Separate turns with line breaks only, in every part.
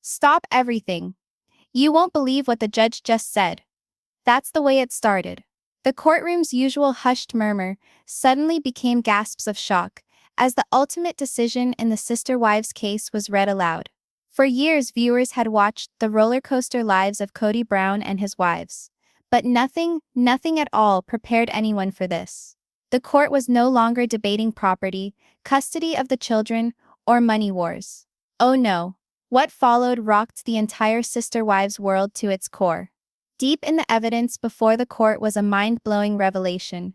Stop everything. You won't believe what the judge just said. That's the way it started. The courtroom's usual hushed murmur suddenly became gasps of shock as the ultimate decision in the sister wives case was read aloud. For years, viewers had watched the roller coaster lives of Kody Brown and his wives. But nothing at all prepared anyone for this. The court was no longer debating property, custody of the children, or money wars. Oh no. What followed rocked the entire sister wives world to its core. Deep in the evidence before the court was a mind-blowing revelation.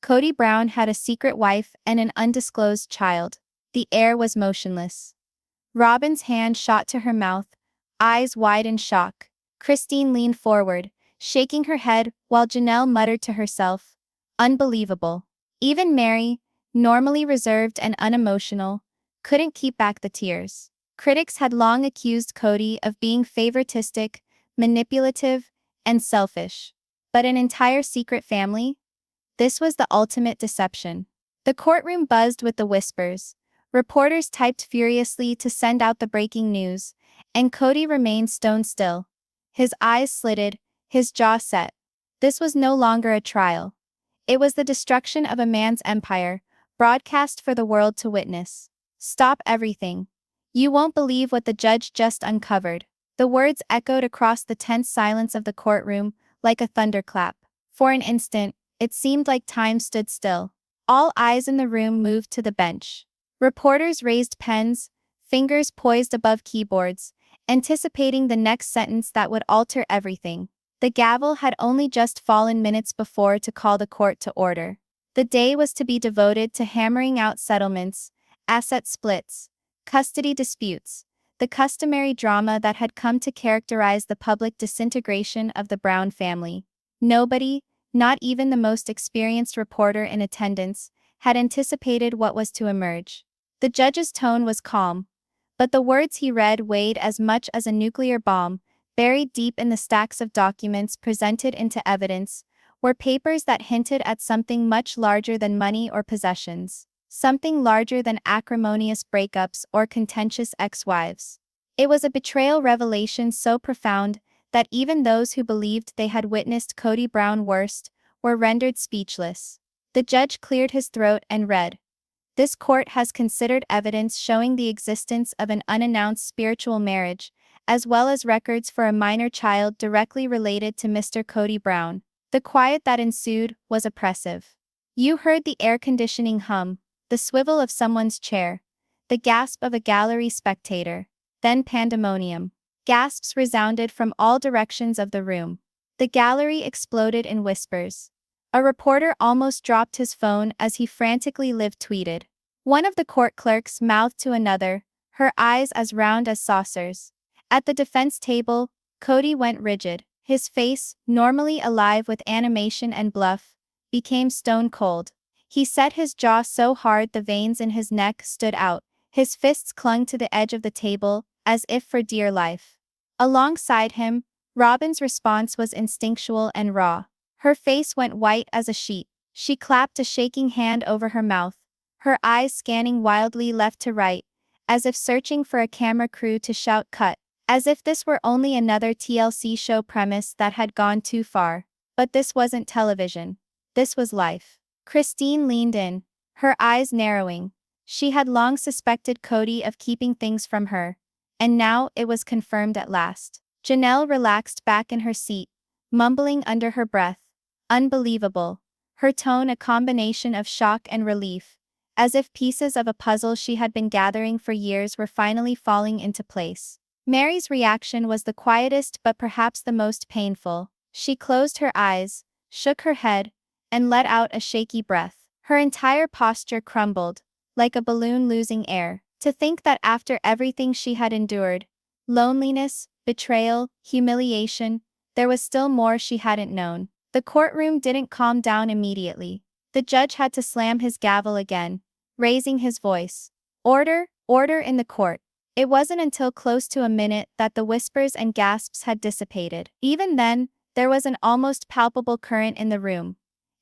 Kody Brown had a secret wife and an undisclosed child. The air was motionless. Robyn's hand shot to her mouth, eyes wide in shock. Christine leaned forward, shaking her head while Janelle muttered to herself, "Unbelievable." Even Meri, normally reserved and unemotional, couldn't keep back the tears. Critics had long accused Kody of being favoritistic, manipulative, and selfish. But an entire secret family? This was the ultimate deception. The courtroom buzzed with the whispers. Reporters typed furiously to send out the breaking news, and Kody remained stone still. His eyes slitted, his jaw set. This was no longer a trial. It was the destruction of a man's empire, broadcast for the world to witness. Stop everything. You won't believe what the judge just uncovered. The words echoed across the tense silence of the courtroom like a thunderclap. For an instant, it seemed like time stood still. All eyes in the room moved to the bench. Reporters raised pens, fingers poised above keyboards, anticipating the next sentence that would alter everything. The gavel had only just fallen minutes before to call the court to order. The day was to be devoted to hammering out settlements, asset splits, custody disputes, the customary drama that had come to characterize the public disintegration of the Brown family. Nobody, not even the most experienced reporter in attendance, had anticipated what was to emerge. The judge's tone was calm, but the words he read weighed as much as a nuclear bomb. Buried deep in the stacks of documents presented into evidence were papers that hinted at something much larger than money or possessions, something larger than acrimonious breakups or contentious ex-wives. It was a betrayal revelation so profound that even those who believed they had witnessed Kody Brown worst were rendered speechless. The judge cleared his throat and read, "This court has considered evidence showing the existence of an unannounced spiritual marriage, as well as records for a minor child directly related to Mr. Kody Brown." The quiet that ensued was oppressive. You heard the air conditioning hum, the swivel of someone's chair, the gasp of a gallery spectator, then pandemonium. Gasps resounded from all directions of the room. The gallery exploded in whispers. A reporter almost dropped his phone as he frantically live tweeted. One of the court clerks mouthed to another, her eyes as round as saucers. At the defense table, Kody went rigid. His face, normally alive with animation and bluff, became stone cold. He set his jaw so hard the veins in his neck stood out. His fists clung to the edge of the table, as if for dear life. Alongside him, Robyn's response was instinctual and raw. Her face went white as a sheet. She clapped a shaking hand over her mouth, her eyes scanning wildly left to right, as if searching for a camera crew to shout cut. As if this were only another TLC show premise that had gone too far. But this wasn't television. This was life. Christine leaned in, her eyes narrowing. She had long suspected Kody of keeping things from her, and now it was confirmed at last. Janelle relaxed back in her seat, mumbling under her breath, "Unbelievable," her tone a combination of shock and relief, as if pieces of a puzzle she had been gathering for years were finally falling into place. Meri's reaction was the quietest but perhaps the most painful. She closed her eyes, shook her head, and let out a shaky breath. Her entire posture crumbled, like a balloon losing air. To think that after everything she had endured, loneliness, betrayal, humiliation, there was still more she hadn't known. The courtroom didn't calm down immediately. The judge had to slam his gavel again, raising his voice. "Order, order in the court." It wasn't until close to a minute that the whispers and gasps had dissipated. Even then, there was an almost palpable current in the room.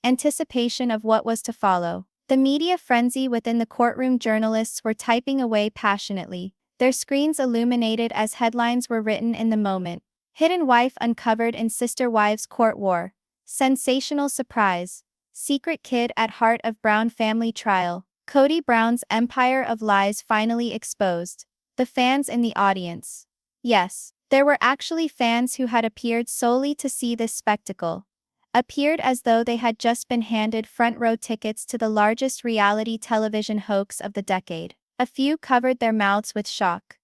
Anticipation of what was to follow. The media frenzy within the courtroom, journalists were typing away passionately, their screens illuminated as headlines were written in the moment. Hidden wife uncovered in sister wives court war. Sensational surprise. Secret kid at heart of Brown family trial. Kody Brown's empire of lies finally exposed. The fans in the audience. Yes, there were actually fans who had appeared solely to see this spectacle. Appeared as though they had just been handed front row tickets to the largest reality television hoax of the decade. A few covered their mouths with shock.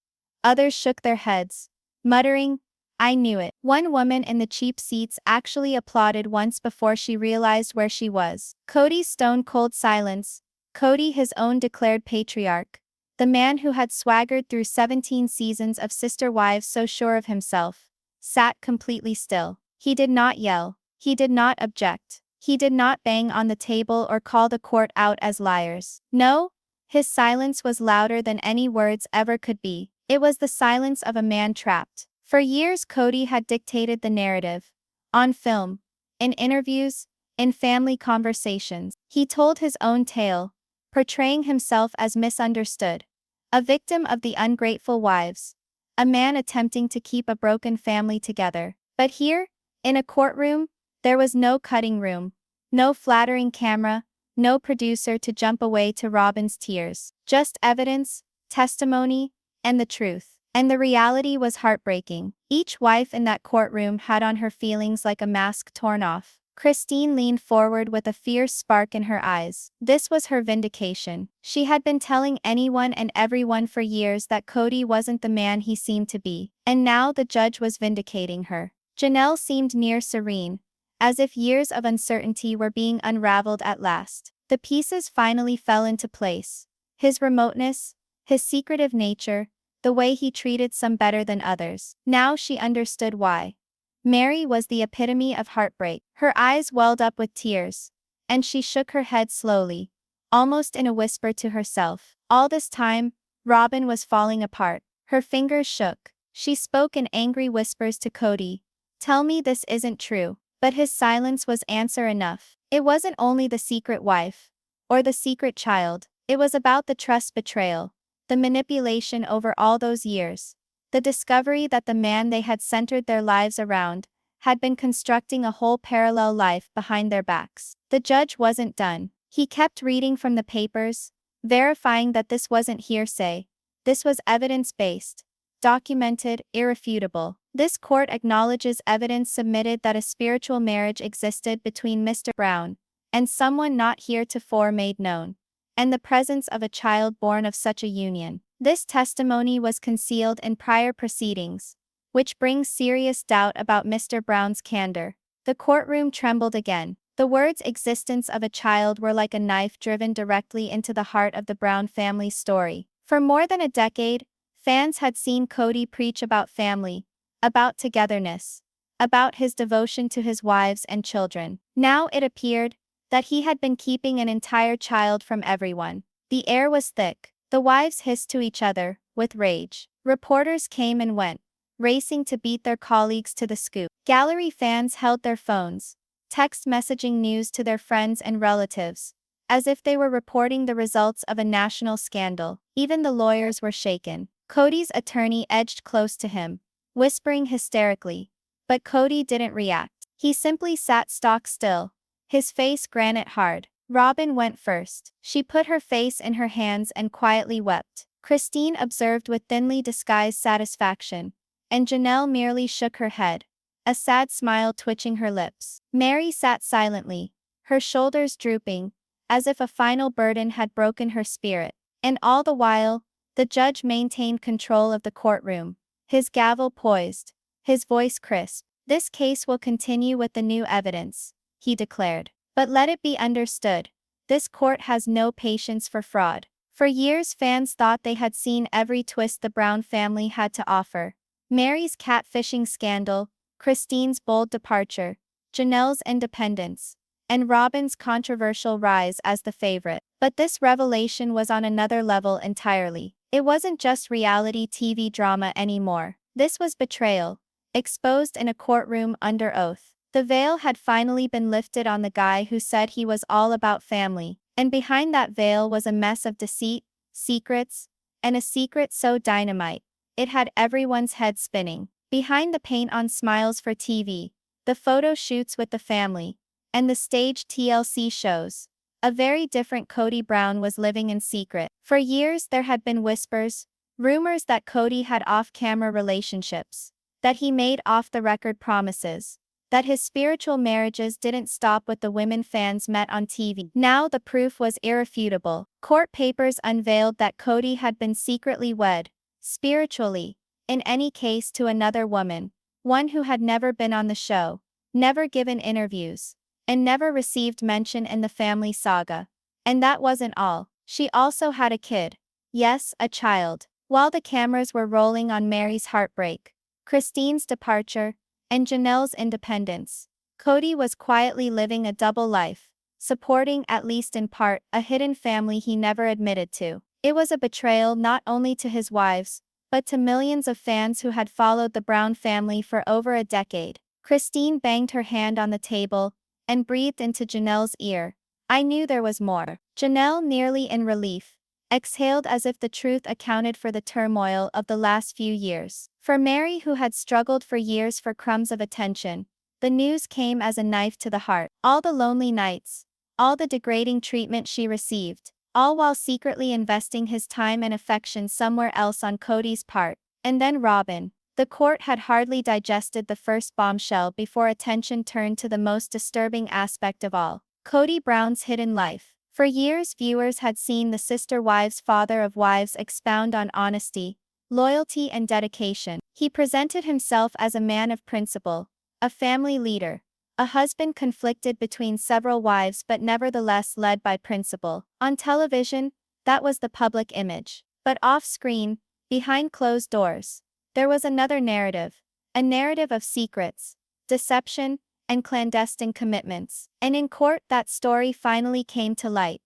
Others shook their heads, muttering, "I knew it." One woman in the cheap seats actually applauded once before she realized where she was. Kody's stone-cold silence. Kody, his own declared patriarch. The man who had swaggered through 17 seasons of Sister Wives so sure of himself, sat completely still. He did not yell. He did not object. He did not bang on the table or call the court out as liars. No, his silence was louder than any words ever could be. It was the silence of a man trapped. For years Kody had dictated the narrative. On film, in interviews, in family conversations. He told his own tale, portraying himself as misunderstood. A victim of the ungrateful wives. A man attempting to keep a broken family together. But here, in a courtroom, there was no cutting room, no flattering camera, no producer to jump away to Robyn's tears. Just evidence, testimony, and the truth. And the reality was heartbreaking. Each wife in that courtroom had on her feelings like a mask torn off. Christine leaned forward with a fierce spark in her eyes. This was her vindication. She had been telling anyone and everyone for years that Kody wasn't the man he seemed to be. And now the judge was vindicating her. Janelle seemed near serene, as if years of uncertainty were being unraveled at last. The pieces finally fell into place. His remoteness, his secretive nature, the way he treated some better than others. Now she understood why. Meri was the epitome of heartbreak. Her eyes welled up with tears, and she shook her head slowly, almost in a whisper to herself. All this time, Robyn was falling apart. Her fingers shook. She spoke in angry whispers to Kody. "Tell me this isn't true." But his silence was answer enough. It wasn't only the secret wife, or the secret child. It was about the trust betrayal, the manipulation over all those years, the discovery that the man they had centered their lives around had been constructing a whole parallel life behind their backs. The judge wasn't done. He kept reading from the papers, verifying that this wasn't hearsay. This was evidence-based, documented, irrefutable. This court acknowledges evidence submitted that a spiritual marriage existed between Mr. Brown and someone not heretofore made known, and the presence of a child born of such a union. This testimony was concealed in prior proceedings, which brings serious doubt about Mr. Brown's candor. The courtroom trembled again. The words "existence of a child" were like a knife driven directly into the heart of the Brown family's story. For more than a decade, fans had seen Kody preach about family, about togetherness, about his devotion to his wives and children. Now it appeared that he had been keeping an entire child from everyone. The air was thick. The wives hissed to each other, with rage. Reporters came and went, racing to beat their colleagues to the scoop. Gallery fans held their phones, text messaging news to their friends and relatives, as if they were reporting the results of a national scandal. Even the lawyers were shaken. Kody's attorney edged close to him, whispering hysterically. But Kody didn't react. He simply sat stock still, his face granite hard. Robyn went first. She put her face in her hands and quietly wept. Christine observed with thinly disguised satisfaction, and Janelle merely shook her head, a sad smile twitching her lips. Meri sat silently, her shoulders drooping, as if a final burden had broken her spirit. And all the while, the judge maintained control of the courtroom, his gavel poised, his voice crisp. "This case will continue with the new evidence," he declared. "But let it be understood, this court has no patience for fraud." For years fans thought they had seen every twist the Brown family had to offer. Meri's catfishing scandal, Christine's bold departure, Janelle's independence, and Robyn's controversial rise as the favorite. But this revelation was on another level entirely. It wasn't just reality TV drama anymore. This was betrayal, exposed in a courtroom under oath. The veil had finally been lifted on the guy who said he was all about family, and behind that veil was a mess of deceit, secrets, and a secret so dynamite, it had everyone's head spinning. Behind the paint-on smiles for TV, the photo shoots with the family, and the staged TLC shows, a very different Kody Brown was living in secret. For years there had been whispers, rumors that Kody had off-camera relationships, that he made off-the-record promises, that his spiritual marriages didn't stop with the women fans met on TV. Now the proof was irrefutable. Court papers unveiled that Kody had been secretly wed, spiritually, in any case to another woman, one who had never been on the show, never given interviews, and never received mention in the family saga. And that wasn't all. She also had a kid. Yes, a child. While the cameras were rolling on Meri's heartbreak, Christine's departure, and Janelle's independence, Kody was quietly living a double life, supporting, at least in part, a hidden family he never admitted to. It was a betrayal not only to his wives, but to millions of fans who had followed the Brown family for over a decade. Christine banged her hand on the table and breathed into Janelle's ear. "I knew there was more." Janelle, nearly in relief, exhaled as if the truth accounted for the turmoil of the last few years. For Meri, who had struggled for years for crumbs of attention, the news came as a knife to the heart. All the lonely nights, all the degrading treatment she received, all while secretly investing his time and affection somewhere else on Kody's part. And then Robyn. The court had hardly digested the first bombshell before attention turned to the most disturbing aspect of all, Kody Brown's hidden life. For years viewers had seen the sister wives' father of wives expound on honesty, loyalty and dedication. He presented himself as a man of principle, a family leader, a husband conflicted between several wives but nevertheless led by principle. On television, that was the public image. But off-screen, behind closed doors, there was another narrative, a narrative of secrets, deception, and clandestine commitments. And in court that story finally came to light.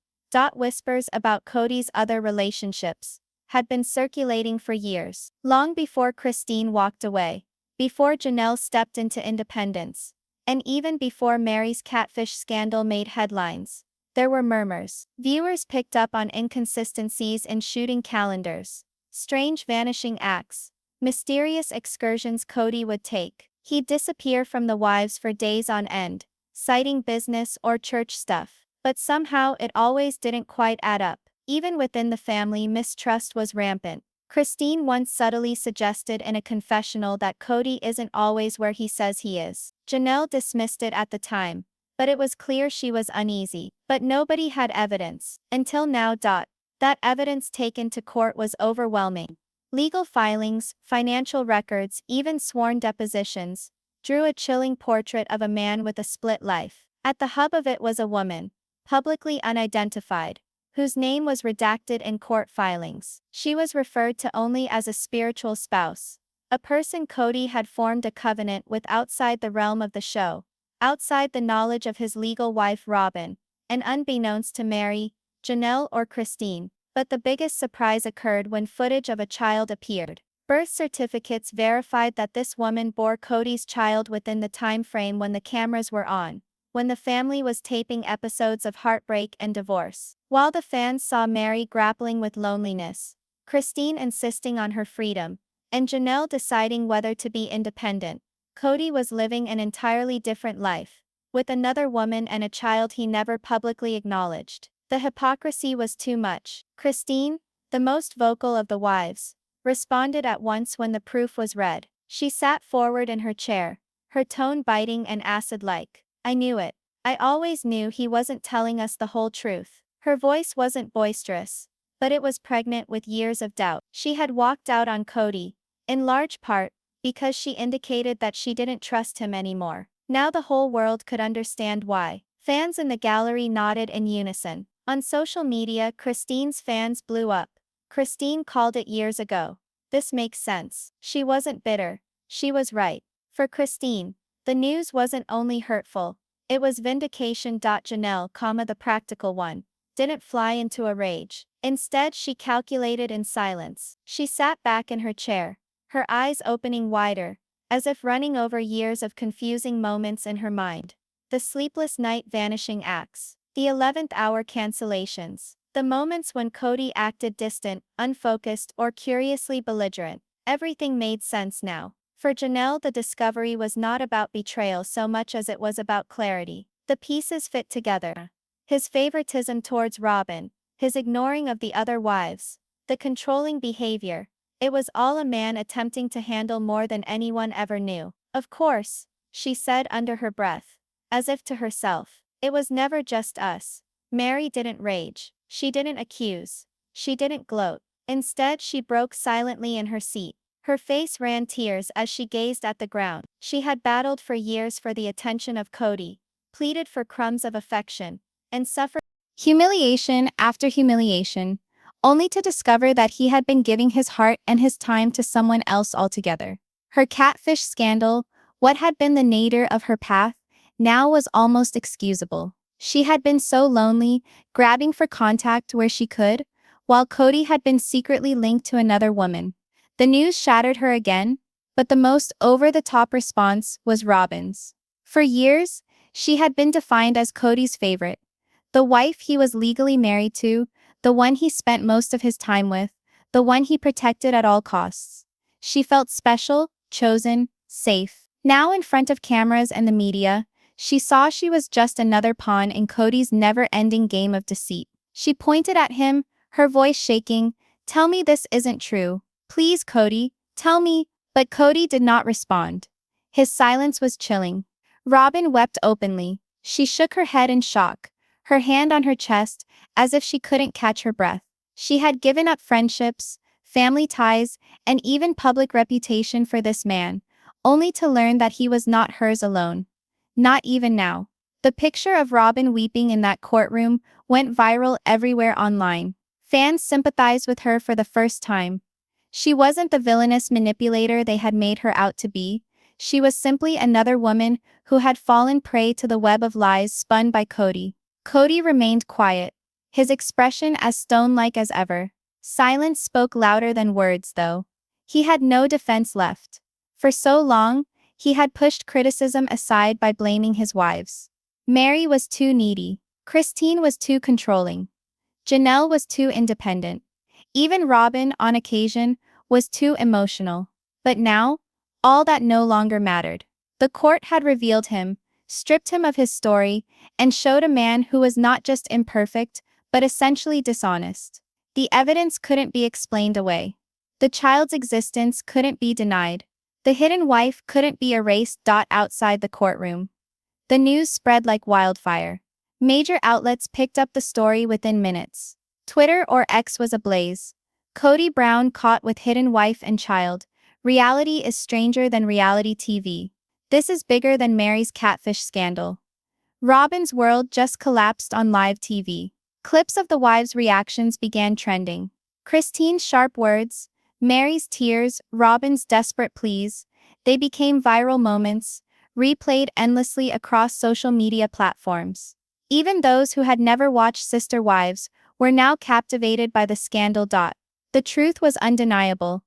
Whispers about Kody's other relationships had been circulating for years, long before Christine walked away, before Janelle stepped into independence, and even before Meri's catfish scandal made headlines. There were murmurs. Viewers picked up on inconsistencies in shooting calendars, strange vanishing acts, mysterious excursions Kody would take. He'd disappear from the wives for days on end, citing business or church stuff. But somehow it always didn't quite add up. Even within the family, mistrust was rampant. Christine once subtly suggested in a confessional that Kody isn't always where he says he is. Janelle dismissed it at the time, but it was clear she was uneasy. But nobody had evidence, until now. That evidence taken to court was overwhelming. Legal filings, financial records, even sworn depositions, drew a chilling portrait of a man with a split life. At the hub of it was a woman, publicly unidentified, whose name was redacted in court filings. She was referred to only as a spiritual spouse, a person Kody had formed a covenant with outside the realm of the show, outside the knowledge of his legal wife Robyn, and unbeknownst to Meri, Janelle or Christine. But the biggest surprise occurred when footage of a child appeared. Birth certificates verified that this woman bore Kody's child within the time frame when the cameras were on, when the family was taping episodes of heartbreak and divorce. While the fans saw Meri grappling with loneliness, Christine insisting on her freedom, and Janelle deciding whether to be independent, Kody was living an entirely different life, with another woman and a child he never publicly acknowledged. The hypocrisy was too much. Christine, the most vocal of the wives, responded at once when the proof was read. She sat forward in her chair, her tone biting and acid-like. "I knew it. I always knew he wasn't telling us the whole truth." Her voice wasn't boisterous, but it was pregnant with years of doubt. She had walked out on Kody, in large part, because she indicated that she didn't trust him anymore. Now the whole world could understand why. Fans in the gallery nodded in unison. On social media, Christine's fans blew up. Christine called it years ago. This makes sense. She wasn't bitter. She was right. For Christine, the news wasn't only hurtful, it was vindication. Janelle, the practical one, didn't fly into a rage. Instead, she calculated in silence. She sat back in her chair, her eyes opening wider, as if running over years of confusing moments in her mind. The sleepless night vanishing acts. The 11th hour cancellations. The moments when Kody acted distant, unfocused, or curiously belligerent, everything made sense now. For Janelle, the discovery was not about betrayal so much as it was about clarity. The pieces fit together. His favoritism towards Robyn, his ignoring of the other wives, the controlling behavior. It was all a man attempting to handle more than anyone ever knew. Of course, she said under her breath, as if to herself. It was never just us. Meri didn't rage. She didn't accuse. She didn't gloat. Instead, she broke silently in her seat. Her face ran tears as she gazed at the ground. She had battled for years for the attention of Kody, pleaded for crumbs of affection, and suffered humiliation after humiliation, only to discover that he had been giving his heart and his time to someone else altogether. Her catfish scandal, what had been the nadir of her path, now was almost excusable. She had been so lonely, grabbing for contact where she could, while Kody had been secretly linked to another woman. The news shattered her again, but the most over-the-top response was Robyn's. For years, she had been defined as Kody's favorite, the wife he was legally married to, the one he spent most of his time with, the one he protected at all costs. She felt special, chosen, safe. Now in front of cameras and the media, she saw she was just another pawn in Kody's never-ending game of deceit. She pointed at him, her voice shaking, "Tell me this isn't true. Please, Kody, tell me." But Kody did not respond. His silence was chilling. Robyn wept openly. She shook her head in shock, her hand on her chest, as if she couldn't catch her breath. She had given up friendships, family ties, and even public reputation for this man, only to learn that he was not hers alone. Not even now. The picture of Robyn weeping in that courtroom went viral everywhere online. Fans sympathized with her for the first time. She wasn't the villainous manipulator they had made her out to be. She was simply another woman who had fallen prey to the web of lies spun by Kody. Kody remained quiet, his expression as stone-like as ever. Silence spoke louder than words, though. He had no defense left. For so long, he had pushed criticism aside by blaming his wives. Meri was too needy. Christine was too controlling. Janelle was too independent. Even Robyn, on occasion, was too emotional. But now, all that no longer mattered. The court had revealed him, stripped him of his story, and showed a man who was not just imperfect, but essentially dishonest. The evidence couldn't be explained away. The child's existence couldn't be denied. The hidden wife couldn't be erased. Outside the courtroom, the news spread like wildfire. Major outlets picked up the story within minutes. Twitter or X was ablaze. Kody Brown caught with hidden wife and child. Reality is stranger than reality TV. This is bigger than Meri's catfish scandal. Robyn's world just collapsed on live TV. Clips of the wives' reactions began trending. Christine's sharp words, Meri's tears, Robyn's desperate pleas, they became viral moments, replayed endlessly across social media platforms. Even those who had never watched Sister Wives were now captivated by the scandal. The truth was undeniable.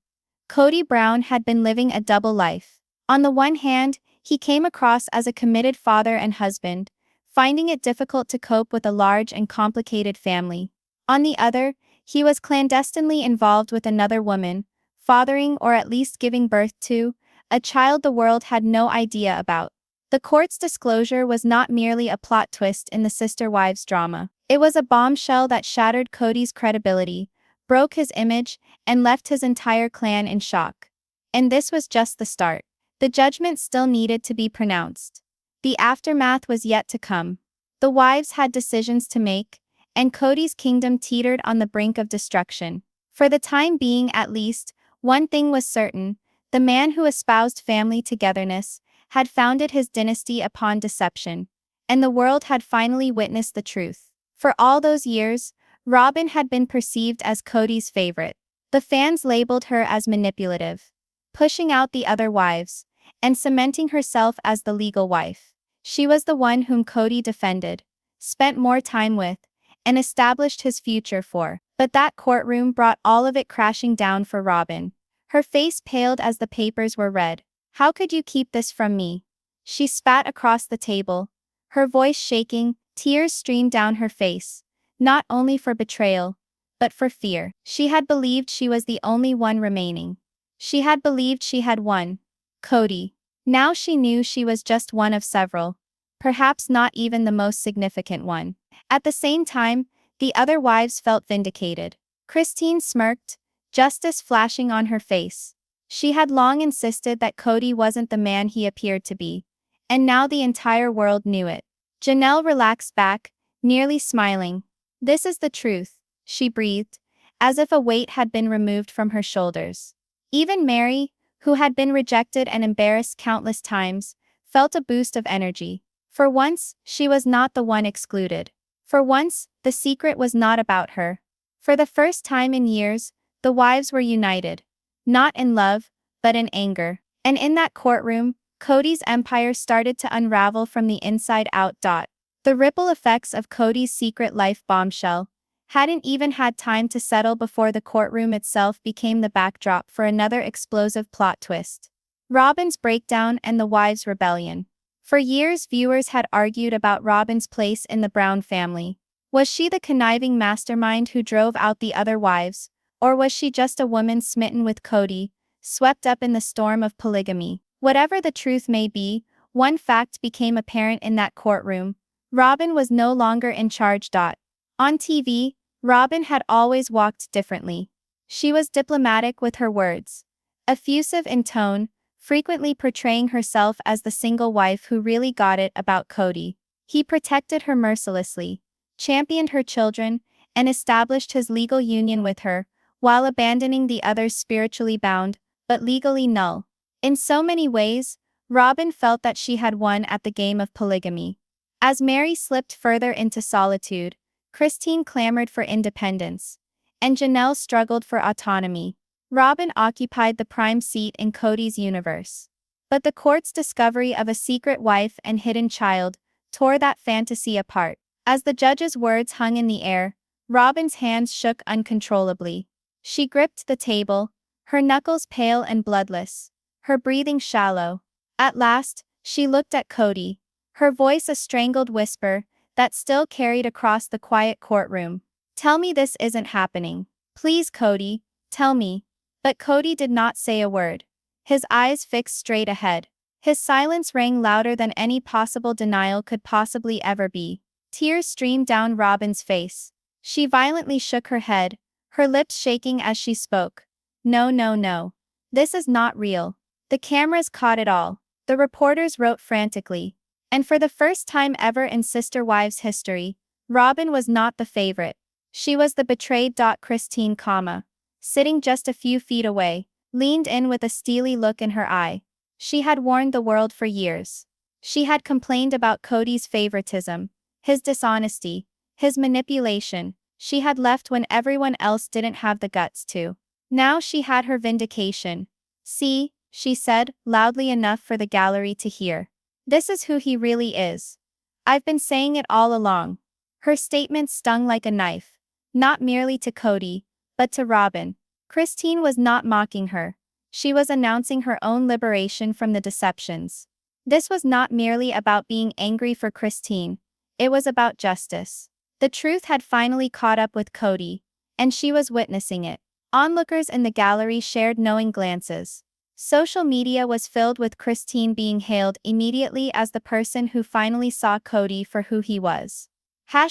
Kody Brown had been living a double life. On the one hand, he came across as a committed father and husband, finding it difficult to cope with a large and complicated family. On the other, he was clandestinely involved with another woman, fathering or at least giving birth to a child the world had no idea about. The court's disclosure was not merely a plot twist in the Sister Wives drama. It was a bombshell that shattered Kody's credibility, broke his image, and left his entire clan in shock. And this was just the start. The judgment still needed to be pronounced. The aftermath was yet to come. The wives had decisions to make, and Kody's kingdom teetered on the brink of destruction. For the time being at least, one thing was certain: the man who espoused family togetherness had founded his dynasty upon deception, and the world had finally witnessed the truth. For all those years, Robyn had been perceived as Kody's favorite. The fans labeled her as manipulative, pushing out the other wives, and cementing herself as the legal wife. She was the one whom Kody defended, spent more time with, and established his future for. But that courtroom brought all of it crashing down for Robyn. Her face paled as the papers were read. "How could you keep this from me?" She spat across the table, her voice shaking, tears streamed down her face. not only for betrayal, but for fear. She had believed she was the only one remaining. She had believed she had won. Kody. Now she knew she was just one of several. Perhaps not even the most significant one. At the same time, the other wives felt vindicated. Christine smirked, justice flashing on her face. She had long insisted that Kody wasn't the man he appeared to be. And now the entire world knew it. Janelle relaxed back, nearly smiling. This is the truth, she breathed, as if a weight had been removed from her shoulders. Even Meri, who had been rejected and embarrassed countless times, felt a boost of energy. For once, she was not the one excluded. For once, the secret was not about her. For the first time in years, the wives were united. Not in love, but in anger. And in that courtroom, Kody's empire started to unravel from the inside out. The ripple effects of Kody's secret life bombshell hadn't even had time to settle before the courtroom itself became the backdrop for another explosive plot twist. Robyn's breakdown and the wives' rebellion. For years, viewers had argued about Robyn's place in the Brown family. Was she the conniving mastermind who drove out the other wives, or was she just a woman smitten with Kody, swept up in the storm of polygamy? Whatever the truth may be, one fact became apparent in that courtroom: Robyn was no longer in charge. On TV, Robyn had always walked differently. She was diplomatic with her words, effusive in tone, frequently portraying herself as the single wife who really got it about Kody. He protected her mercilessly, championed her children, and established his legal union with her, while abandoning the others spiritually bound, but legally null. In so many ways, Robyn felt that she had won at the game of polygamy. As Meri slipped further into solitude, Christine clamored for independence, and Janelle struggled for autonomy. Robyn occupied the prime seat in Kody's universe. But the court's discovery of a secret wife and hidden child tore that fantasy apart. As the judge's words hung in the air, Robyn's hands shook uncontrollably. She gripped the table, her knuckles pale and bloodless, her breathing shallow. At last, she looked at Kody, her voice a strangled whisper that still carried across the quiet courtroom. "Tell me this isn't happening. Please, Kody, tell me." But Kody did not say a word. His eyes fixed straight ahead. His silence rang louder than any possible denial could possibly ever be. Tears streamed down Robyn's face. She violently shook her head, her lips shaking as she spoke. "No, no, no. This is not real." The cameras caught it all. The reporters wrote frantically. And for the first time ever in Sister Wives history, Robyn was not the favorite. She was the betrayed. Christine, sitting just a few feet away, leaned in with a steely look in her eye. She had warned the world for years. She had complained about Kody's favoritism, his dishonesty, his manipulation. She had left when everyone else didn't have the guts to. Now she had her vindication. "See," she said, loudly enough for the gallery to hear. "This is who he really is. I've been saying it all along." Her statement stung like a knife, not merely to Kody, but to Robyn. Christine was not mocking her. She was announcing her own liberation from the deceptions. This was not merely about being angry for Christine. It was about justice. The truth had finally caught up with Kody, and she was witnessing it. Onlookers in the gallery shared knowing glances. Social media was filled with Christine being hailed immediately as the person who finally saw Kody for who he was.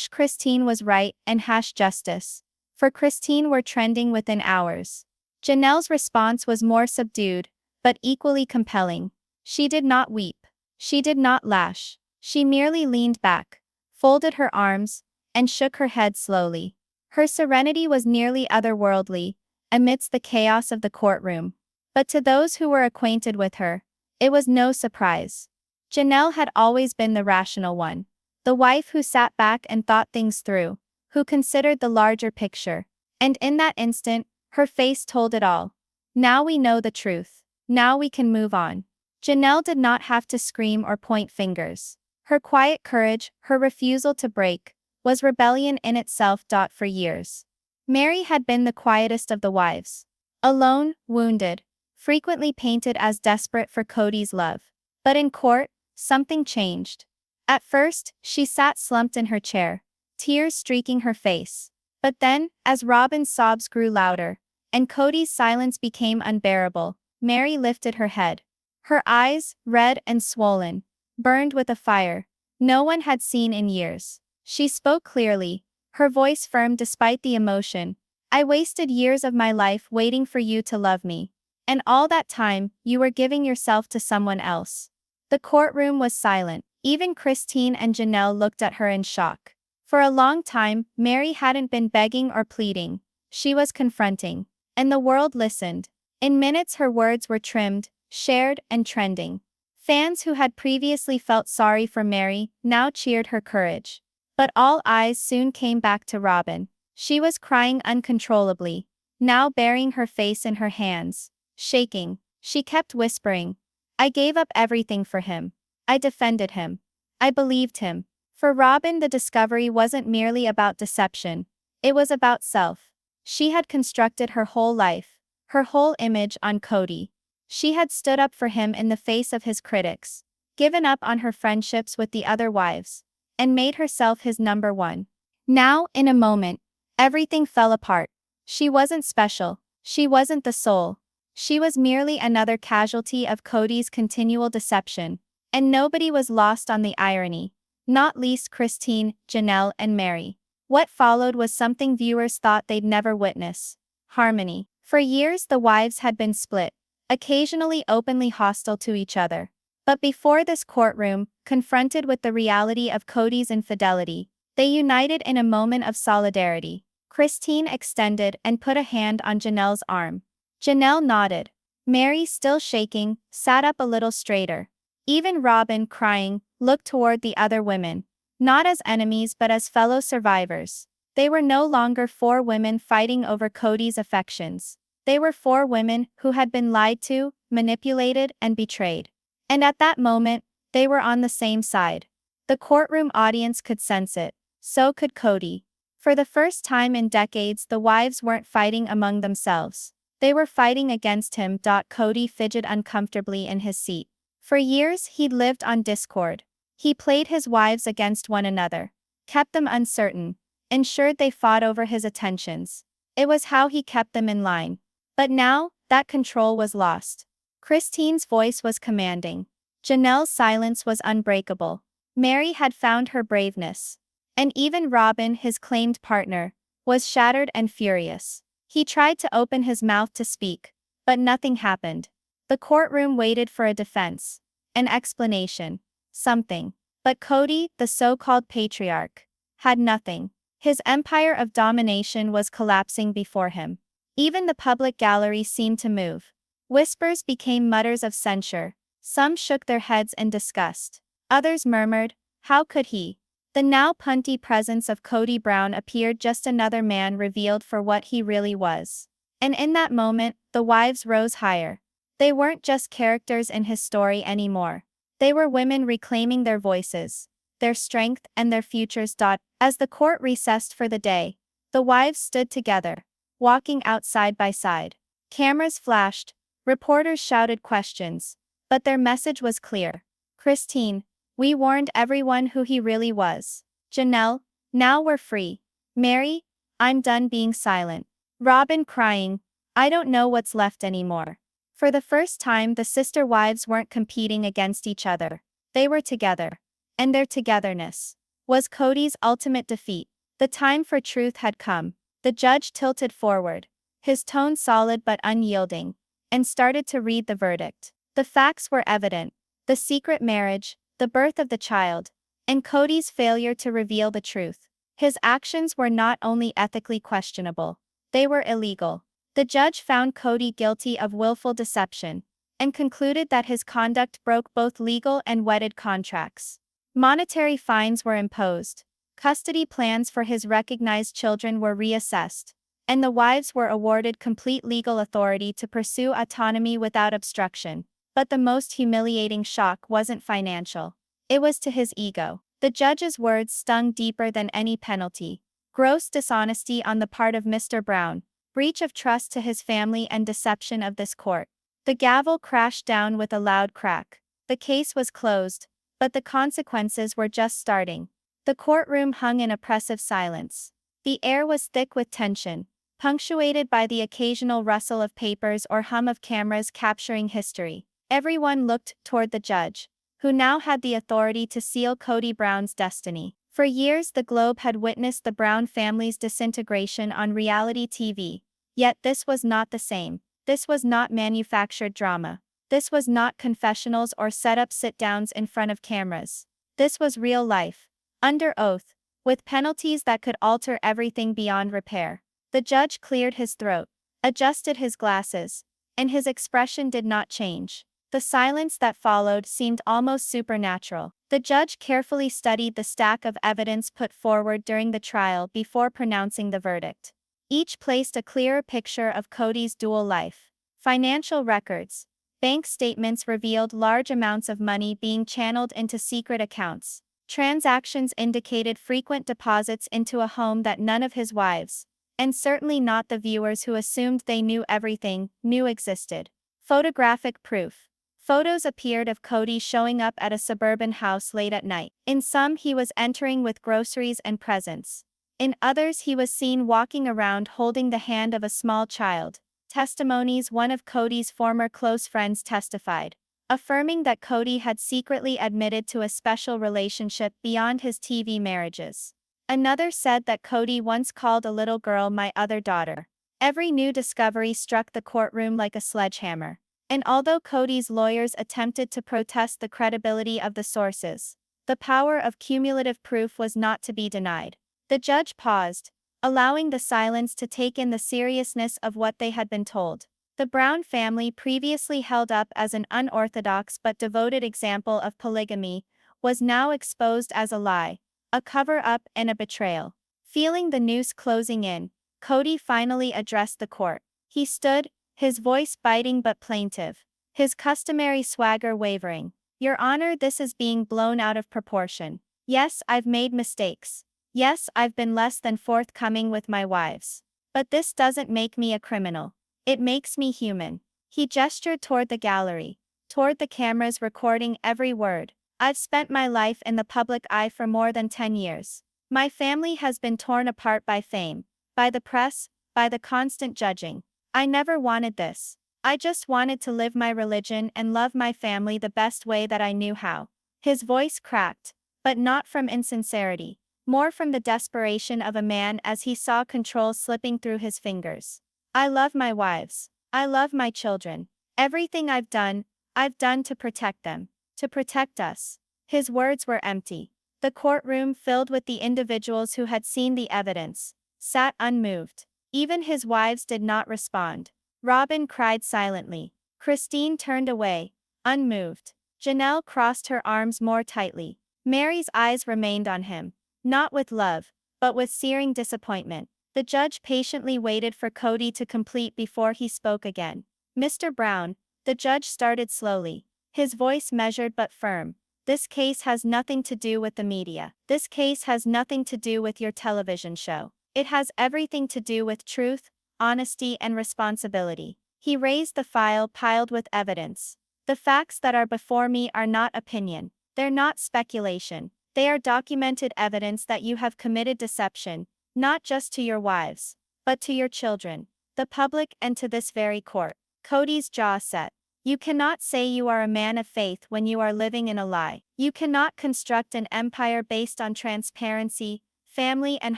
#Christine was right and #justice for Christine were trending within hours. Janelle's response was more subdued, but equally compelling. She did not weep. She did not lash. She merely leaned back, folded her arms, and shook her head slowly. Her serenity was nearly otherworldly, amidst the chaos of the courtroom. But to those who were acquainted with her, it was no surprise. Janelle had always been the rational one, the wife who sat back and thought things through, who considered the larger picture. And in that instant, her face told it all. "Now we know the truth. Now we can move on." Janelle did not have to scream or point fingers. Her quiet courage, her refusal to break, was rebellion in itself. For years, Meri had been the quietest of the wives. Alone, wounded, frequently painted as desperate for Kody's love. But in court, something changed. At first, she sat slumped in her chair, tears streaking her face. But then, as Robyn's sobs grew louder, and Kody's silence became unbearable, Meri lifted her head. Her eyes, red and swollen, burned with a fire no one had seen in years. She spoke clearly, her voice firm despite the emotion. I wasted years of my life waiting for you to love me. And all that time, you were giving yourself to someone else. The courtroom was silent. Even Christine and Janelle looked at her in shock. For a long time, Meri hadn't been begging or pleading. She was confronting. And the world listened. In minutes her words were trimmed, shared, and trending. Fans who had previously felt sorry for Meri now cheered her courage. But all eyes soon came back to Robyn. She was crying uncontrollably, now burying her face in her hands. Shaking, she kept whispering, I gave up everything for him. I defended him. I believed him. For Robyn, the discovery wasn't merely about deception. It was about self. She had constructed her whole life, her whole image on Kody. She had stood up for him in the face of his critics, given up on her friendships with the other wives, and made herself his number one. Now, in a moment, everything fell apart. She wasn't special. She wasn't the soul. She was merely another casualty of Kody's continual deception. And nobody was lost on the irony. Not least Christine, Janelle, and Meri. What followed was something viewers thought they'd never witness. Harmony. For years the wives had been split, occasionally openly hostile to each other. But before this courtroom, confronted with the reality of Kody's infidelity, they united in a moment of solidarity. Christine extended and put a hand on Janelle's arm. Janelle nodded. Meri, still shaking, sat up a little straighter. Even Robyn, crying, looked toward the other women. Not as enemies but as fellow survivors. They were no longer four women fighting over Kody's affections. They were four women who had been lied to, manipulated, and betrayed. And at that moment, they were on the same side. The courtroom audience could sense it. So could Kody. For the first time in decades, the wives weren't fighting among themselves. They were fighting against him. Kody fidgeted uncomfortably in his seat. For years, he'd lived on discord. He played his wives against one another, kept them uncertain, ensured they fought over his attentions. It was how he kept them in line. But now, that control was lost. Christine's voice was commanding. Janelle's silence was unbreakable. Meri had found her braveness. And even Robyn, his claimed partner, was shattered and furious. He tried to open his mouth to speak, but nothing happened. The courtroom waited for a defense, an explanation, something. But Kody, the so-called patriarch, had nothing. His empire of domination was collapsing before him. Even the public gallery seemed to move. Whispers became mutters of censure. Some shook their heads in disgust. Others murmured, how could he? The now punty presence of Kody Brown appeared, just another man revealed for what he really was. And in that moment, the wives rose higher. They weren't just characters in his story anymore. They were women reclaiming their voices, their strength, and their futures. As the court recessed for the day, the wives stood together, walking out side by side. Cameras flashed, reporters shouted questions, but their message was clear. Christine, we warned everyone who he really was. Janelle, now we're free. Meri, I'm done being silent. Robyn, crying, I don't know what's left anymore. For the first time, the sister wives weren't competing against each other. They were together. And their togetherness was Kody's ultimate defeat. The time for truth had come. The judge tilted forward, his tone solid but unyielding, and started to read the verdict. The facts were evident. The secret marriage, the birth of the child, and Kody's failure to reveal the truth. His actions were not only ethically questionable, they were illegal. The judge found Kody guilty of willful deception, and concluded that his conduct broke both legal and wedded contracts. Monetary fines were imposed. Custody plans for his recognized children were reassessed, and the wives were awarded complete legal authority to pursue autonomy without obstruction. But the most humiliating shock wasn't financial. It was to his ego. The judge's words stung deeper than any penalty. Gross dishonesty on the part of Mr. Brown, breach of trust to his family, and deception of this court. The gavel crashed down with a loud crack. The case was closed, but the consequences were just starting. The courtroom hung in oppressive silence. The air was thick with tension, punctuated by the occasional rustle of papers or hum of cameras capturing history. Everyone looked toward the judge, who now had the authority to seal Kody Brown's destiny. For years, the globe had witnessed the Brown family's disintegration on reality TV. Yet this was not the same. This was not manufactured drama. This was not confessionals or set-up sit-downs in front of cameras. This was real life, under oath, with penalties that could alter everything beyond repair. The judge cleared his throat, adjusted his glasses, and his expression did not change. The silence that followed seemed almost supernatural. The judge carefully studied the stack of evidence put forward during the trial before pronouncing the verdict. Each placed a clearer picture of Kody's dual life. Financial records, bank statements revealed large amounts of money being channeled into secret accounts. Transactions indicated frequent deposits into a home that none of his wives, and certainly not the viewers who assumed they knew everything, knew existed. Photographic proof. Photos appeared of Kody showing up at a suburban house late at night. In some, he was entering with groceries and presents. In others, he was seen walking around holding the hand of a small child. Testimonies. One of Kody's former close friends testified, affirming that Kody had secretly admitted to a special relationship beyond his TV marriages. Another said that Kody once called a little girl "my other daughter." Every new discovery struck the courtroom like a sledgehammer. And although Kody's lawyers attempted to protest the credibility of the sources, the power of cumulative proof was not to be denied. The judge paused, allowing the silence to take in the seriousness of what they had been told. The Brown family, previously held up as an unorthodox but devoted example of polygamy, was now exposed as a lie, a cover-up and a betrayal. Feeling the noose closing in, Kody finally addressed the court. He stood, his voice biting but plaintive, his customary swagger wavering. "Your Honor, this is being blown out of proportion. Yes, I've made mistakes. Yes, I've been less than forthcoming with my wives. But this doesn't make me a criminal. It makes me human." He gestured toward the gallery, toward the cameras recording every word. "I've spent my life in the public eye for more than 10 years. My family has been torn apart by fame, by the press, by the constant judging. I never wanted this. I just wanted to live my religion and love my family the best way that I knew how." His voice cracked, but not from insincerity, more from the desperation of a man as he saw control slipping through his fingers. "I love my wives. I love my children. Everything I've done to protect them, to protect us." His words were empty. The courtroom, filled with the individuals who had seen the evidence, sat unmoved. Even his wives did not respond. Robyn cried silently. Christine turned away, unmoved. Janelle crossed her arms more tightly. Meri's eyes remained on him, not with love, but with searing disappointment. The judge patiently waited for Kody to complete before he spoke again. "Mr. Brown," the judge started slowly, his voice measured but firm, "this case has nothing to do with the media. This case has nothing to do with your television show. It has everything to do with truth, honesty, and responsibility." He raised the file piled with evidence. "The facts that are before me are not opinion. They're not speculation. They are documented evidence that you have committed deception, not just to your wives, but to your children, the public, and to this very court." Kody's jaw set. "You cannot say you are a man of faith when you are living in a lie. You cannot construct an empire based on transparency, family, and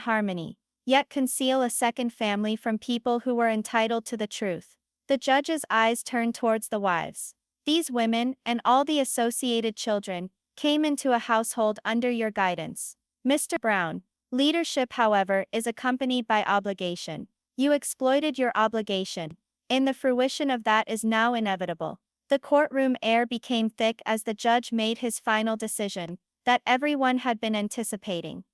harmony, yet conceal a second family from people who were entitled to the truth." The judge's eyes turned towards the wives. "These women, and all the associated children, came into a household under your guidance, Mr. Brown. Leadership, however, is accompanied by obligation. You exploited your obligation, and the fruition of that is now inevitable." The courtroom air became thick as the judge made his final decision, that everyone had been anticipating.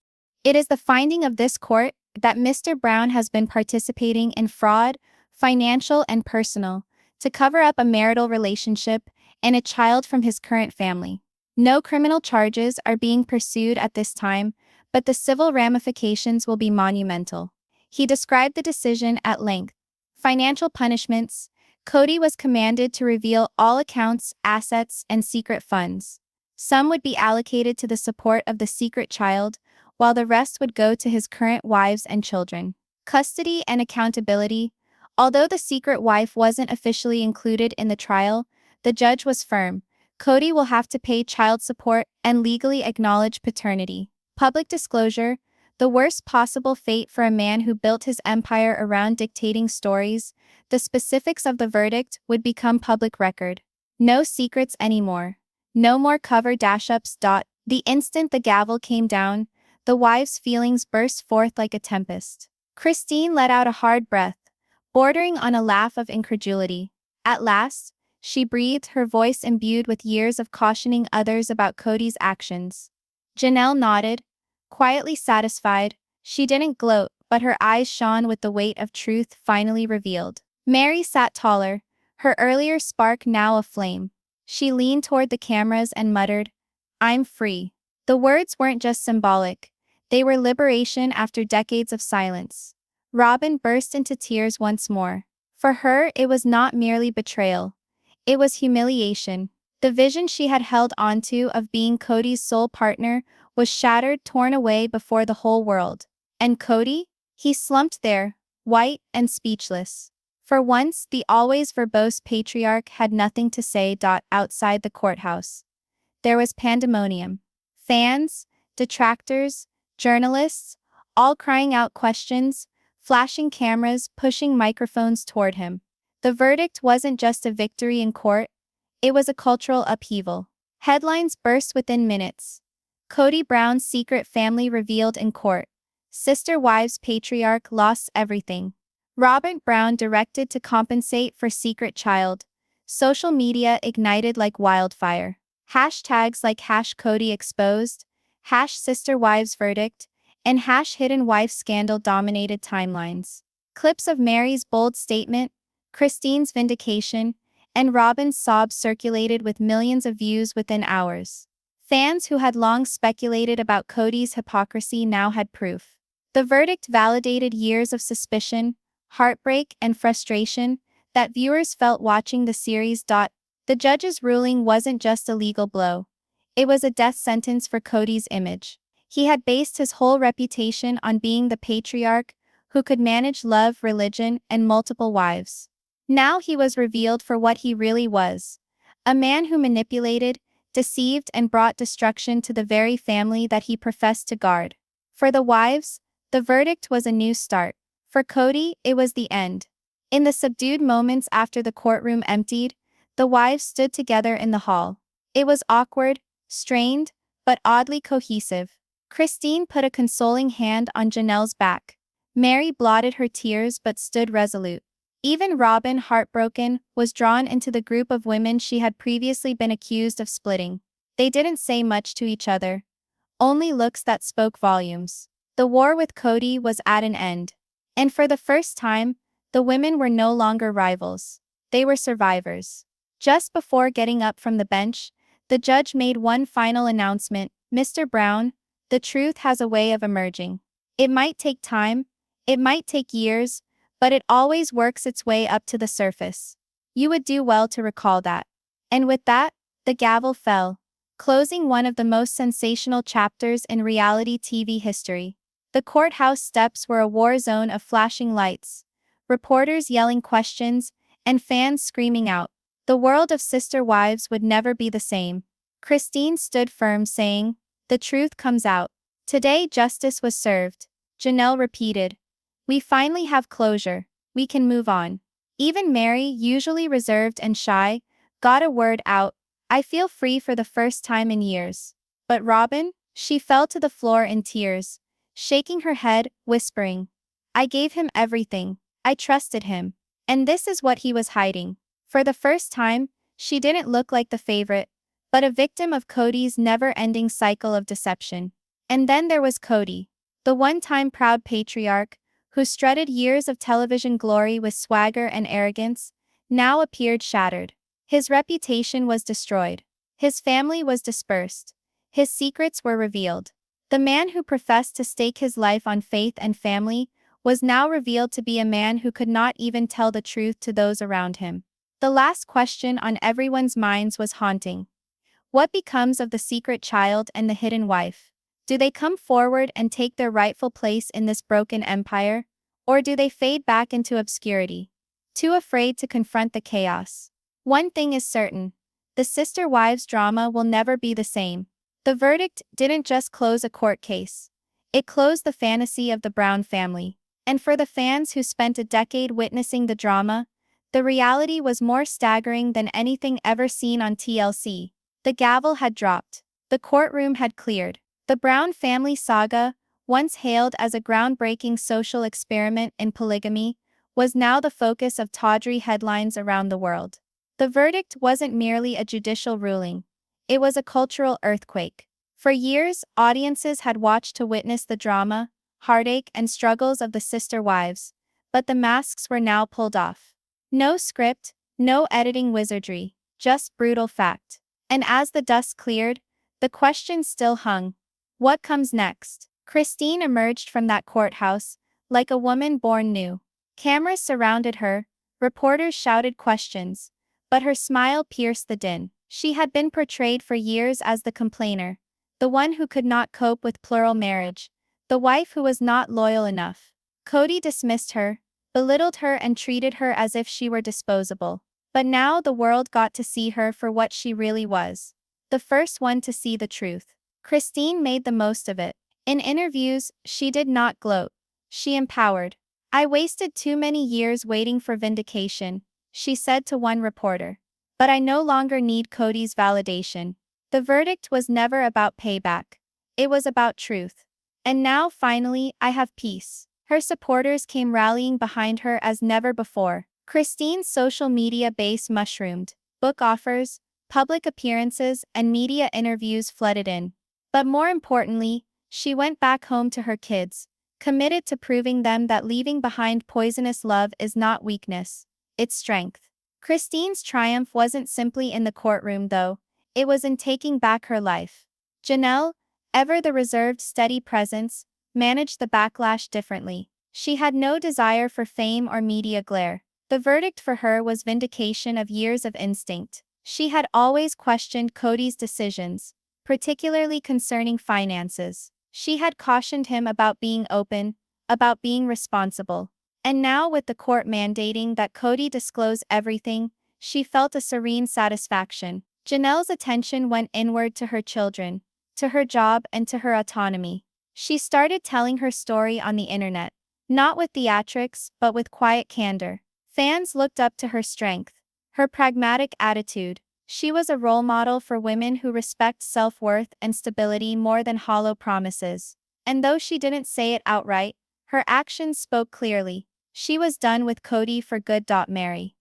"It is the finding of this court that Mr. Brown has been participating in fraud, financial and personal, to cover up a marital relationship and a child from his current family. No criminal charges are being pursued at this time, but the civil ramifications will be monumental." He described the decision at length. Financial punishments. Kody was commanded to reveal all accounts, assets, and secret funds. Some would be allocated to the support of the secret child, while the rest would go to his current wives and children. Custody and accountability. Although the secret wife wasn't officially included in the trial, the judge was firm. Kody will have to pay child support and legally acknowledge paternity. Public disclosure. The worst possible fate for a man who built his empire around dictating stories. The specifics of the verdict would become public record. No secrets anymore. No more cover dash-ups. The instant the gavel came down, the wives' feelings burst forth like a tempest. Christine let out a hard breath, bordering on a laugh of incredulity. At last, she breathed, her voice imbued with years of cautioning others about Kody's actions. Janelle nodded, quietly satisfied. She didn't gloat, but her eyes shone with the weight of truth finally revealed. Meri sat taller, her earlier spark now aflame. She leaned toward the cameras and muttered, "I'm free." The words weren't just symbolic, they were liberation after decades of silence. Robyn burst into tears once more. For her, it was not merely betrayal. It was humiliation. The vision she had held onto of being Kody's sole partner was shattered, torn away before the whole world. And Kody? He slumped there, white and speechless. For once, the always verbose patriarch had nothing to say. Outside the courthouse, there was pandemonium. Fans, detractors, journalists, all crying out questions, flashing cameras, pushing microphones toward him. The verdict wasn't just a victory in court, it was a cultural upheaval. Headlines burst within minutes. Kody Brown's secret family revealed in court. Sister wives patriarch lost everything. Robyn Brown directed to compensate for secret child. Social media ignited like wildfire. Hashtags like #Kody exposed, #sister wives verdict, and #hidden wife scandal dominated timelines. Clips of Meri's bold statement, Christine's vindication, and Robyn's sobs circulated with millions of views within hours. Fans who had long speculated about Kody's hypocrisy now had proof. The verdict validated years of suspicion, heartbreak, and frustration that viewers felt watching the series. The judge's ruling wasn't just a legal blow. It was a death sentence for Kody's image. He had based his whole reputation on being the patriarch who could manage love, religion, and multiple wives. Now he was revealed for what he really was. A man who manipulated, deceived, and brought destruction to the very family that he professed to guard. For the wives, the verdict was a new start. For Kody, it was the end. In the subdued moments after the courtroom emptied, the wives stood together in the hall. It was awkward, strained, but oddly cohesive. Christine put a consoling hand on Janelle's back. Meri blotted her tears but stood resolute. Even Robyn, heartbroken, was drawn into the group of women she had previously been accused of splitting. They didn't say much to each other. Only looks that spoke volumes. The war with Kody was at an end. And for the first time, the women were no longer rivals. They were survivors. Just before getting up from the bench, the judge made one final announcement. "Mr. Brown, the truth has a way of emerging. It might take time, it might take years, but it always works its way up to the surface. You would do well to recall that." And with that, the gavel fell, closing one of the most sensational chapters in reality TV history. The courthouse steps were a war zone of flashing lights, reporters yelling questions, and fans screaming out. The world of sister wives would never be the same. Christine stood firm, saying, "The truth comes out. Today justice was served." Janelle repeated, "We finally have closure. We can move on." Even Meri, usually reserved and shy, got a word out. "I feel free for the first time in years." But Robyn, she fell to the floor in tears, shaking her head, whispering, "I gave him everything. I trusted him. And this is what he was hiding." For the first time, she didn't look like the favorite, but a victim of Kody's never-ending cycle of deception. And then there was Kody, the one-time proud patriarch, who strutted years of television glory with swagger and arrogance, now appeared shattered. His reputation was destroyed. His family was dispersed. His secrets were revealed. The man who professed to stake his life on faith and family was now revealed to be a man who could not even tell the truth to those around him. The last question on everyone's minds was haunting. What becomes of the secret child and the hidden wife? Do they come forward and take their rightful place in this broken empire? Or do they fade back into obscurity, too afraid to confront the chaos? One thing is certain: the sister wives drama will never be the same. The verdict didn't just close a court case, it closed the fantasy of the Brown family. And for the fans who spent a decade witnessing the drama, the reality was more staggering than anything ever seen on TLC. The gavel had dropped. The courtroom had cleared. The Brown family saga, once hailed as a groundbreaking social experiment in polygamy, was now the focus of tawdry headlines around the world. The verdict wasn't merely a judicial ruling, it was a cultural earthquake. For years, audiences had watched to witness the drama, heartache, and struggles of the sister wives, but the masks were now pulled off. No script, no editing wizardry, just brutal fact. And as the dust cleared, the question still hung: what comes next? Christine emerged from that courthouse like a woman born new. Cameras surrounded her, reporters shouted questions, but her smile pierced the din. She had been portrayed for years as the complainer, the one who could not cope with plural marriage, the wife who was not loyal enough. Kody dismissed her, belittled her, and treated her as if she were disposable. But now the world got to see her for what she really was: the first one to see the truth. Christine made the most of it. In interviews, she did not gloat. She empowered. "I wasted too many years waiting for vindication," she said to one reporter. "But I no longer need Kody's validation." The verdict was never about payback. It was about truth. "And now finally, I have peace." Her supporters came rallying behind her as never before. Christine's social media base mushroomed. Book offers, public appearances, and media interviews flooded in. But more importantly, she went back home to her kids, committed to proving them that leaving behind poisonous love is not weakness, it's strength. Christine's triumph wasn't simply in the courtroom though, it was in taking back her life. Janelle, ever the reserved, steady presence, managed the backlash differently. She had no desire for fame or media glare. The verdict for her was vindication of years of instinct. She had always questioned Kody's decisions, particularly concerning finances. She had cautioned him about being open, about being responsible. And now, with the court mandating that Kody disclose everything, she felt a serene satisfaction. Janelle's attention went inward to her children, to her job, and to her autonomy. She started telling her story on the internet, not with theatrics, but with quiet candor. Fans looked up to her strength, her pragmatic attitude. She was a role model for women who respect self-worth and stability more than hollow promises. And though she didn't say it outright, her actions spoke clearly. She was done with Kody for good. Meri.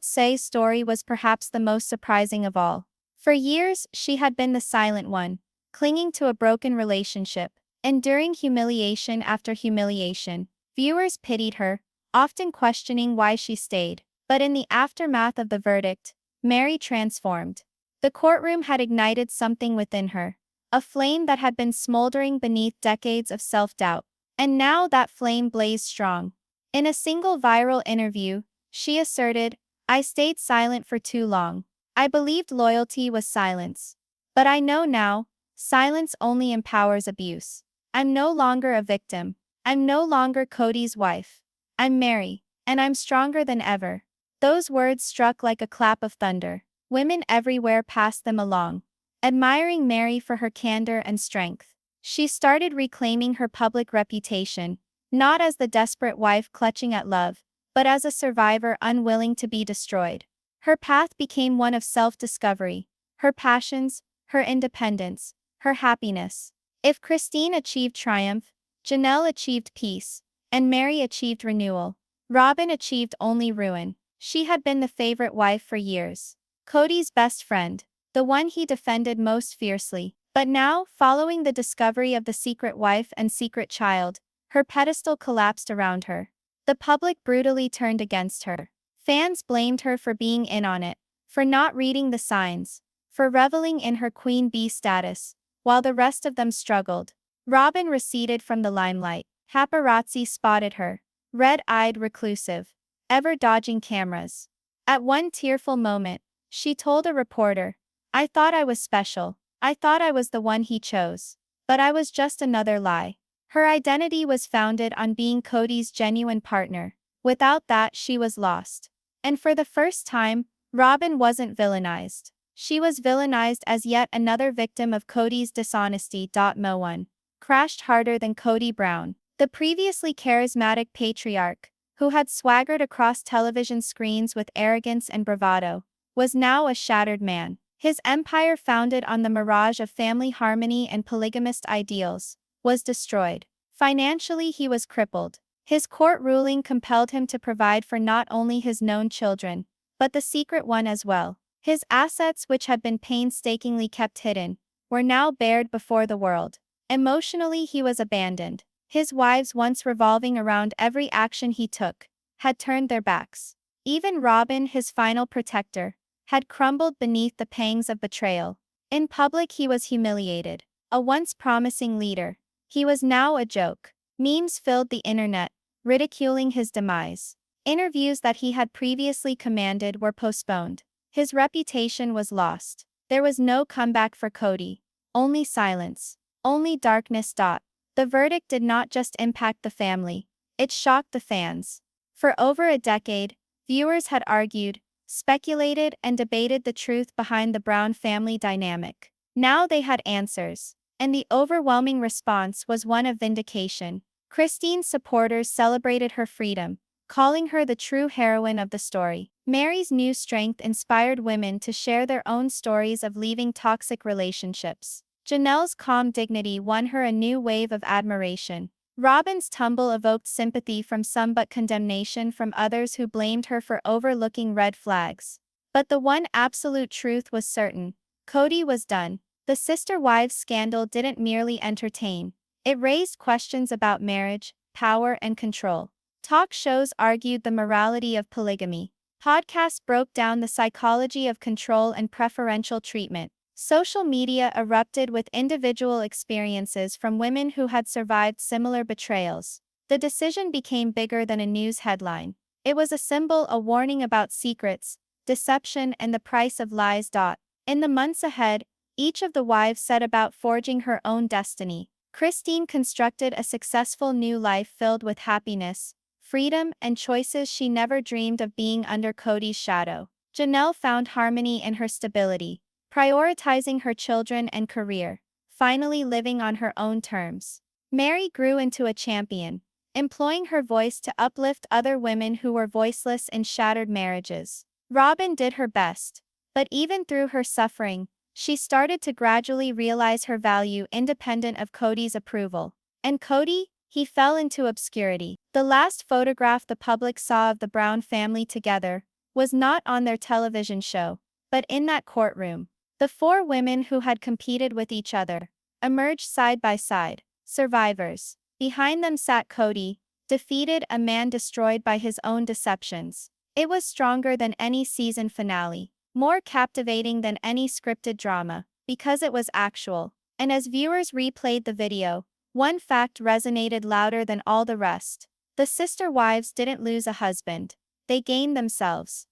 Say's story was perhaps the most surprising of all. For years, she had been the silent one, clinging to a broken relationship, enduring humiliation after humiliation. Viewers pitied her, often questioning why she stayed. But in the aftermath of the verdict, Meri transformed. The courtroom had ignited something within her, a flame that had been smoldering beneath decades of self-doubt. And now that flame blazed strong. In a single viral interview, she asserted, "I stayed silent for too long. I believed loyalty was silence. But I know now, silence only empowers abuse. I'm no longer a victim. I'm no longer Kody's wife. I'm Meri, and I'm stronger than ever." Those words struck like a clap of thunder. Women everywhere passed them along, admiring Meri for her candor and strength. She started reclaiming her public reputation, not as the desperate wife clutching at love, but as a survivor unwilling to be destroyed. Her path became one of self-discovery, her passions, her independence, her happiness. If Christine achieved triumph, Janelle achieved peace, and Meri achieved renewal. Robyn achieved only ruin. She had been the favorite wife for years, Kody's best friend, the one he defended most fiercely. But now, following the discovery of the secret wife and secret child, her pedestal collapsed around her. The public brutally turned against her. Fans blamed her for being in on it, for not reading the signs, for reveling in her queen bee status, while the rest of them struggled. Robyn receded from the limelight. Paparazzi spotted her, red-eyed, reclusive, ever dodging cameras. At one tearful moment, she told a reporter, "I thought I was special. I thought I was the one he chose." But I was just another lie. Her identity was founded on being Kody's genuine partner. Without that, she was lost. And for the first time, Robyn wasn't villainized. She was villainized as yet another victim of Kody's dishonesty. No one crashed harder than Kody Brown, the previously charismatic patriarch, who had swaggered across television screens with arrogance and bravado, was now a shattered man. His empire, founded on the mirage of family harmony and polygamist ideals, was destroyed. Financially, he was crippled. His court ruling compelled him to provide for not only his known children, but the secret one as well. His assets, which had been painstakingly kept hidden, were now bared before the world. Emotionally, he was abandoned. His wives, once revolving around every action he took, had turned their backs. Even Robyn, his final protector, had crumbled beneath the pangs of betrayal. In public, he was humiliated. A once promising leader, he was now a joke. Memes filled the internet, ridiculing his demise. Interviews that he had previously commanded were postponed. His reputation was lost. There was no comeback for Kody. Only silence. Only darkness. The verdict did not just impact the family. It shocked the fans. For over a decade, viewers had argued, speculated, and debated the truth behind the Brown family dynamic. Now they had answers. And the overwhelming response was one of vindication. Christine's supporters celebrated her freedom, calling her the true heroine of the story. Meri's new strength inspired women to share their own stories of leaving toxic relationships. Janelle's calm dignity won her a new wave of admiration. Robyn's tumble evoked sympathy from some but condemnation from others who blamed her for overlooking red flags. But the one absolute truth was certain. Kody was done. The sister wives scandal didn't merely entertain. It raised questions about marriage, power, and control. Talk shows argued the morality of polygamy. Podcasts broke down the psychology of control and preferential treatment. Social media erupted with individual experiences from women who had survived similar betrayals. The decision became bigger than a news headline. It was a symbol, a warning about secrets, deception, and the price of lies. In the months ahead, each of the wives set about forging her own destiny. Christine constructed a successful new life filled with happiness, freedom, and choices she never dreamed of being under Kody's shadow. Janelle found harmony in her stability, prioritizing her children and career, finally living on her own terms. Meri grew into a champion, employing her voice to uplift other women who were voiceless in shattered marriages. Robyn did her best, but even through her suffering, she started to gradually realize her value independent of Kody's approval. And Kody, he fell into obscurity. The last photograph the public saw of the Brown family together was not on their television show, but in that courtroom. The four women who had competed with each other emerged side by side, survivors. Behind them sat Kody, defeated, a man destroyed by his own deceptions. It was stronger than any season finale, more captivating than any scripted drama, because it was actual. And as viewers replayed the video, one fact resonated louder than all the rest. The sister wives didn't lose a husband. They gained themselves.